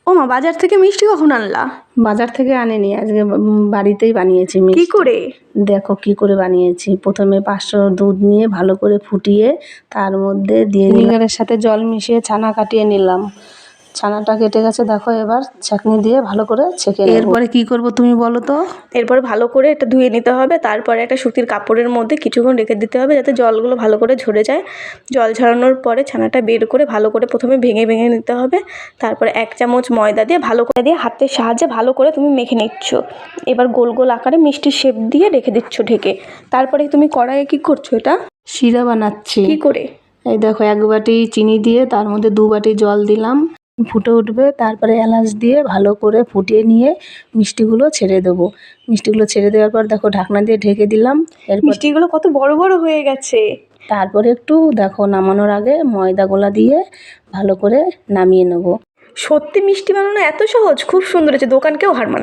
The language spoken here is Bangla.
ও মা, বাজার থেকে মিষ্টি কখন আনলা? বাজার থেকে আনিনি, আজকে বাড়িতেই বানিয়েছি কি মিষ্টি। করে? দেখো কি করে বানিয়েছি। প্রথমে 500 দুধ নিয়ে ভালো করে ফুটিয়ে তার মধ্যে দিয়ে ভিনেগারের সাথে জল মিশিয়ে ছানা কাটিয়ে নিলাম। ছানাটা কেটে গেছে, দেখো এবার ছাঁকনি দিয়ে ভালো করে ছেঁকে নেব। এরপরে কি করব তুমি বলো তো? এরপর ভালো করে এটা ধুয়ে নিতে হবে, তারপরে একটা সুতির কাপড়ের মধ্যে কিছুক্ষণ রেখে দিতে হবে যাতে জলগুলো ভালো করে ঝরে যায়। জল ঝরানোর পরে ছানাটা বের করে ভালো করে প্রথমে ভেঙে ভেঙে নিতে হবে। তারপরে 1 চামচ ময়দা দিয়ে ভালো করে হাতের সাহায্যে ভালো করে তুমি মেখে নিচ্ছ। এবার গোল গোল আকারে মিষ্টির শেপ দিয়ে রেখে দিচ্ছ ঢেকে। তারপরে তুমি কড়াইয়ে কি করছো এটা? শিরা বানাচ্ছি। কি করে? এই দেখো 1 বাটি চিনি দিয়ে তার মধ্যে 2 বাটি জল দিলাম, ফুটে উঠবে। তারপরে এলাচ দিয়ে ভালো করে ফুটিয়ে নিয়ে মিষ্টিগুলো ছেড়ে দেবো। মিষ্টিগুলো ছেড়ে দেওয়ার পর দেখো ঢাকনা দিয়ে ঢেকে দিলাম। এরপর মিষ্টিগুলো কত বড় বড় হয়ে গেছে। তারপরে একটু দেখো নামানোর আগে ময়দা গোলা দিয়ে ভালো করে নামিয়ে নেব। সত্যি মিষ্টি বানানো এত সহজ? খুব সুন্দর হয়েছে, দোকানকেও হার মানায়।